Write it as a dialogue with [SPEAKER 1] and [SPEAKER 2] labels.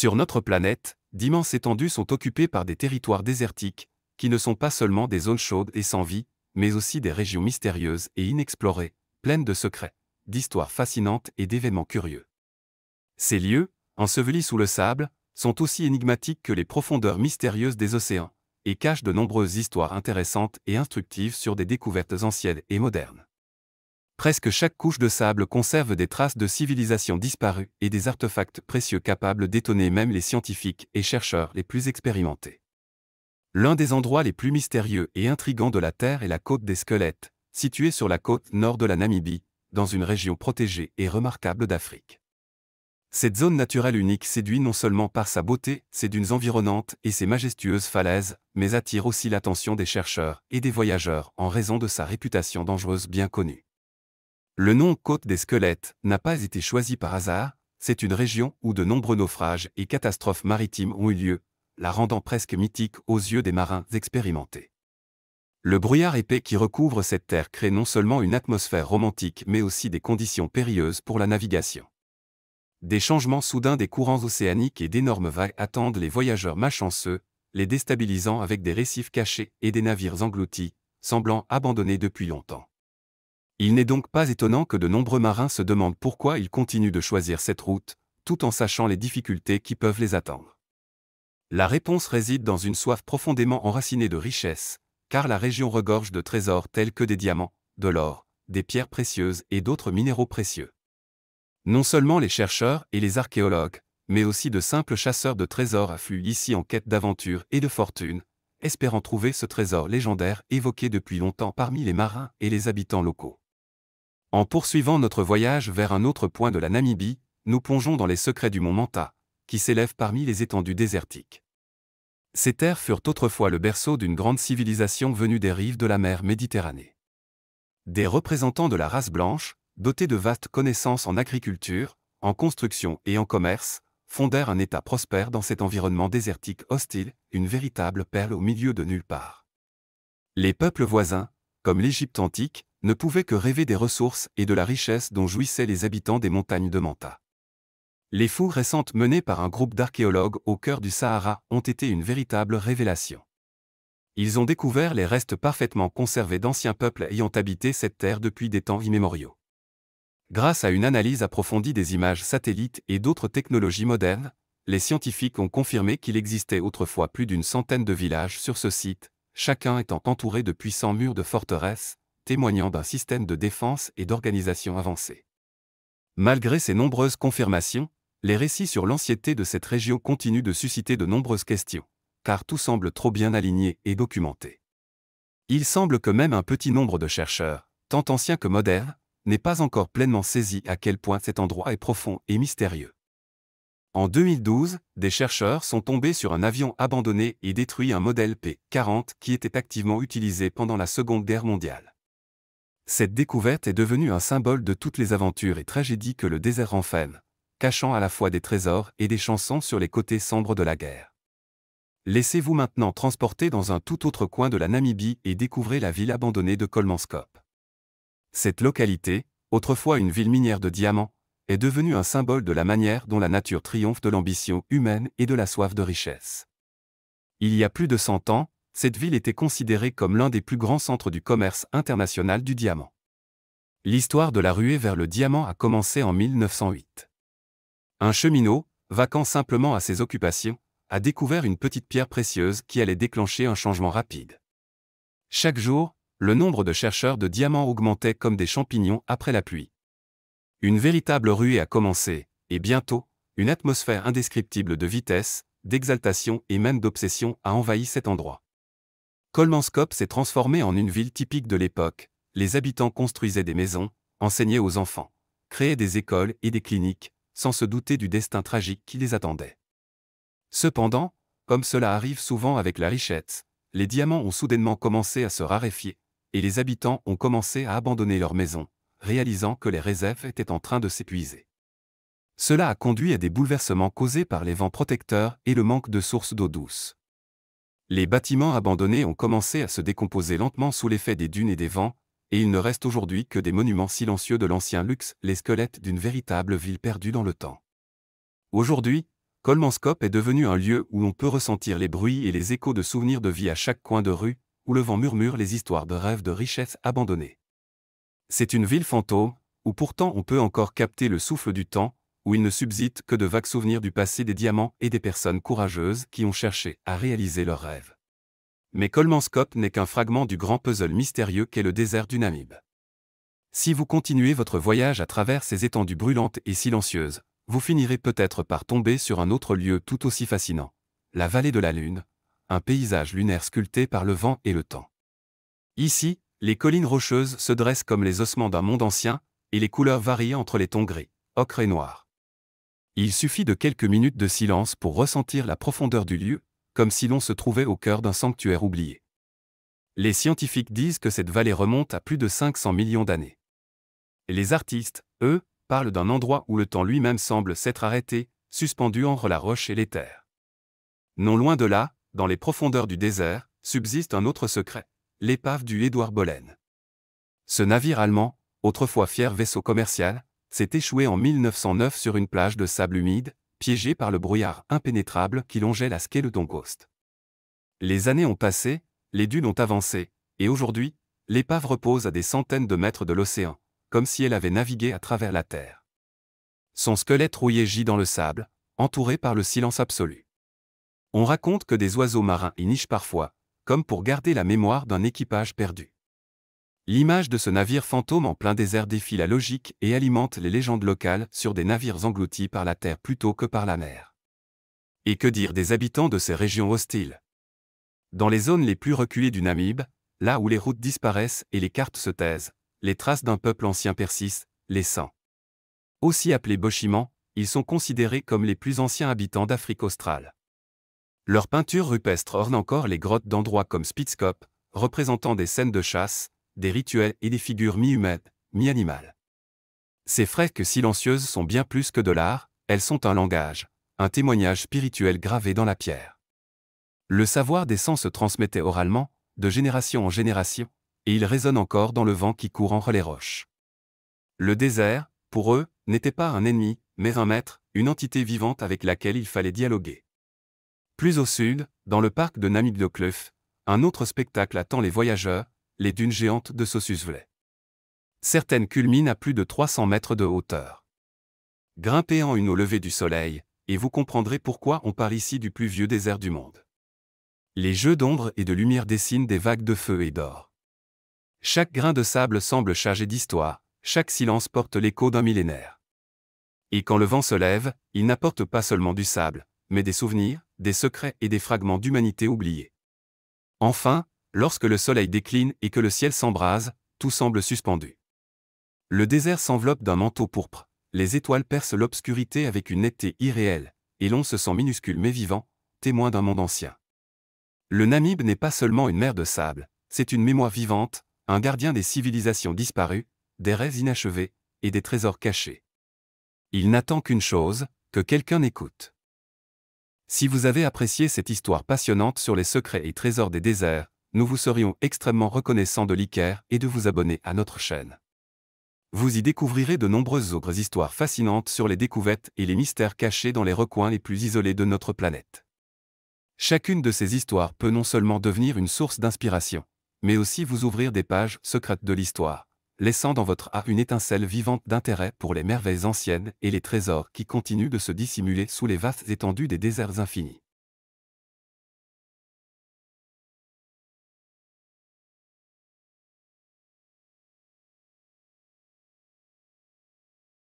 [SPEAKER 1] Sur notre planète, d'immenses étendues sont occupées par des territoires désertiques, qui ne sont pas seulement des zones chaudes et sans vie, mais aussi des régions mystérieuses et inexplorées, pleines de secrets, d'histoires fascinantes et d'événements curieux. Ces lieux, ensevelis sous le sable, sont aussi énigmatiques que les profondeurs mystérieuses des océans, et cachent de nombreuses histoires intéressantes et instructives sur des découvertes anciennes et modernes. Presque chaque couche de sable conserve des traces de civilisations disparues et des artefacts précieux capables d'étonner même les scientifiques et chercheurs les plus expérimentés. L'un des endroits les plus mystérieux et intrigants de la Terre est la côte des squelettes, située sur la côte nord de la Namibie, dans une région protégée et remarquable d'Afrique. Cette zone naturelle unique séduit non seulement par sa beauté, ses dunes environnantes et ses majestueuses falaises, mais attire aussi l'attention des chercheurs et des voyageurs en raison de sa réputation dangereuse bien connue. Le nom Côte des Squelettes n'a pas été choisi par hasard, c'est une région où de nombreux naufrages et catastrophes maritimes ont eu lieu, la rendant presque mythique aux yeux des marins expérimentés. Le brouillard épais qui recouvre cette terre crée non seulement une atmosphère romantique mais aussi des conditions périlleuses pour la navigation. Des changements soudains des courants océaniques et d'énormes vagues attendent les voyageurs malchanceux, les déstabilisant avec des récifs cachés et des navires engloutis, semblant abandonnés depuis longtemps. Il n'est donc pas étonnant que de nombreux marins se demandent pourquoi ils continuent de choisir cette route, tout en sachant les difficultés qui peuvent les attendre. La réponse réside dans une soif profondément enracinée de richesses, car la région regorge de trésors tels que des diamants, de l'or, des pierres précieuses et d'autres minéraux précieux. Non seulement les chercheurs et les archéologues, mais aussi de simples chasseurs de trésors affluent ici en quête d'aventure et de fortune, espérant trouver ce trésor légendaire évoqué depuis longtemps parmi les marins et les habitants locaux. En poursuivant notre voyage vers un autre point de la Namibie, nous plongeons dans les secrets du mont Manta, qui s'élève parmi les étendues désertiques. Ces terres furent autrefois le berceau d'une grande civilisation venue des rives de la mer Méditerranée. Des représentants de la race blanche, dotés de vastes connaissances en agriculture, en construction et en commerce, fondèrent un État prospère dans cet environnement désertique hostile, une véritable perle au milieu de nulle part. Les peuples voisins, comme l'Égypte antique, ne pouvaient que rêver des ressources et de la richesse dont jouissaient les habitants des montagnes de Manta. Les fouilles récentes menées par un groupe d'archéologues au cœur du Sahara ont été une véritable révélation. Ils ont découvert les restes parfaitement conservés d'anciens peuples ayant habité cette terre depuis des temps immémoriaux. Grâce à une analyse approfondie des images satellites et d'autres technologies modernes, les scientifiques ont confirmé qu'il existait autrefois plus d'une centaine de villages sur ce site, chacun étant entouré de puissants murs de forteresses, témoignant d'un système de défense et d'organisation avancé. Malgré ces nombreuses confirmations, les récits sur l'ancienneté de cette région continuent de susciter de nombreuses questions, car tout semble trop bien aligné et documenté. Il semble que même un petit nombre de chercheurs, tant anciens que modernes, n'aient pas encore pleinement saisi à quel point cet endroit est profond et mystérieux. En 2012, des chercheurs sont tombés sur un avion abandonné et détruit un modèle P-40 qui était activement utilisé pendant la Seconde Guerre mondiale. Cette découverte est devenue un symbole de toutes les aventures et tragédies que le désert renferme, cachant à la fois des trésors et des chansons sur les côtés sombres de la guerre. Laissez-vous maintenant transporter dans un tout autre coin de la Namibie et découvrez la ville abandonnée de Kolmanskop. Cette localité, autrefois une ville minière de diamants, est devenue un symbole de la manière dont la nature triomphe de l'ambition humaine et de la soif de richesse. Il y a plus de 100 ans, cette ville était considérée comme l'un des plus grands centres du commerce international du diamant. L'histoire de la ruée vers le diamant a commencé en 1908. Un cheminot, vaquant simplement à ses occupations, a découvert une petite pierre précieuse qui allait déclencher un changement rapide. Chaque jour, le nombre de chercheurs de diamants augmentait comme des champignons après la pluie. Une véritable ruée a commencé, et bientôt, une atmosphère indescriptible de vitesse, d'exaltation et même d'obsession a envahi cet endroit. Kolmanskop s'est transformé en une ville typique de l'époque, les habitants construisaient des maisons, enseignaient aux enfants, créaient des écoles et des cliniques, sans se douter du destin tragique qui les attendait. Cependant, comme cela arrive souvent avec la richesse, les diamants ont soudainement commencé à se raréfier, et les habitants ont commencé à abandonner leurs maisons, réalisant que les réserves étaient en train de s'épuiser. Cela a conduit à des bouleversements causés par les vents protecteurs et le manque de sources d'eau douce. Les bâtiments abandonnés ont commencé à se décomposer lentement sous l'effet des dunes et des vents, et il ne reste aujourd'hui que des monuments silencieux de l'ancien luxe, les squelettes d'une véritable ville perdue dans le temps. Aujourd'hui, Colmanscope est devenu un lieu où l'on peut ressentir les bruits et les échos de souvenirs de vie à chaque coin de rue, où le vent murmure les histoires de rêves de richesses abandonnées. C'est une ville fantôme, où pourtant on peut encore capter le souffle du temps, où il ne subsiste que de vagues souvenirs du passé des diamants et des personnes courageuses qui ont cherché à réaliser leurs rêves. Mais Colmanscope n'est qu'un fragment du grand puzzle mystérieux qu'est le désert du Namib. Si vous continuez votre voyage à travers ces étendues brûlantes et silencieuses, vous finirez peut-être par tomber sur un autre lieu tout aussi fascinant, la vallée de la Lune, un paysage lunaire sculpté par le vent et le temps. Ici, les collines rocheuses se dressent comme les ossements d'un monde ancien, et les couleurs varient entre les tons gris, ocre et noir. Il suffit de quelques minutes de silence pour ressentir la profondeur du lieu, comme si l'on se trouvait au cœur d'un sanctuaire oublié. Les scientifiques disent que cette vallée remonte à plus de 500 millions d'années. Et les artistes, eux, parlent d'un endroit où le temps lui-même semble s'être arrêté, suspendu entre la roche et l'éther. Non loin de là, dans les profondeurs du désert, subsiste un autre secret, l'épave du Edward Bolen. Ce navire allemand, autrefois fier vaisseau commercial, s'est échoué en 1909 sur une plage de sable humide, piégé par le brouillard impénétrable qui longeait la Skeleton Coast. Les années ont passé, les dunes ont avancé, et aujourd'hui, l'épave repose à des centaines de mètres de l'océan, comme si elle avait navigué à travers la terre. Son squelette rouillé gît dans le sable, entouré par le silence absolu. On raconte que des oiseaux marins y nichent parfois, comme pour garder la mémoire d'un équipage perdu. L'image de ce navire fantôme en plein désert défie la logique et alimente les légendes locales sur des navires engloutis par la terre plutôt que par la mer. Et que dire des habitants de ces régions hostiles? Dans les zones les plus reculées du Namib, là où les routes disparaissent et les cartes se taisent, les traces d'un peuple ancien persistent, les Sans. Aussi appelés Bochimans, ils sont considérés comme les plus anciens habitants d'Afrique australe. Leurs peintures rupestres ornent encore les grottes d'endroits comme Spitzkop, représentant des scènes de chasse, des rituels et des figures mi-humaines, mi-animales. Ces fresques silencieuses sont bien plus que de l'art, elles sont un langage, un témoignage spirituel gravé dans la pierre. Le savoir des Sans se transmettait oralement, de génération en génération, et il résonne encore dans le vent qui court entre les roches. Le désert, pour eux, n'était pas un ennemi, mais un maître, une entité vivante avec laquelle il fallait dialoguer. Plus au sud, dans le parc de Namib-Kloof, un autre spectacle attend les voyageurs, les dunes géantes de Sossusvlei. Certaines culminent à plus de 300 mètres de hauteur. Grimpez en une au lever du soleil, et vous comprendrez pourquoi on parle ici du plus vieux désert du monde. Les jeux d'ombre et de lumière dessinent des vagues de feu et d'or. Chaque grain de sable semble chargé d'histoire, chaque silence porte l'écho d'un millénaire. Et quand le vent se lève, il n'apporte pas seulement du sable, mais des souvenirs, des secrets et des fragments d'humanité oubliés. Enfin, lorsque le soleil décline et que le ciel s'embrase, tout semble suspendu. Le désert s'enveloppe d'un manteau pourpre, les étoiles percent l'obscurité avec une netteté irréelle, et l'on se sent minuscule mais vivant, témoin d'un monde ancien. Le Namib n'est pas seulement une mer de sable, c'est une mémoire vivante, un gardien des civilisations disparues, des rêves inachevés, et des trésors cachés. Il n'attend qu'une chose, que quelqu'un écoute. Si vous avez apprécié cette histoire passionnante sur les secrets et trésors des déserts, nous vous serions extrêmement reconnaissants de liker et de vous abonner à notre chaîne. Vous y découvrirez de nombreuses autres histoires fascinantes sur les découvertes et les mystères cachés dans les recoins les plus isolés de notre planète. Chacune de ces histoires peut non seulement devenir une source d'inspiration, mais aussi vous ouvrir des pages secrètes de l'histoire, laissant dans votre âme une étincelle vivante d'intérêt pour les merveilles anciennes et les trésors qui continuent de se dissimuler sous les vastes étendues des déserts infinis.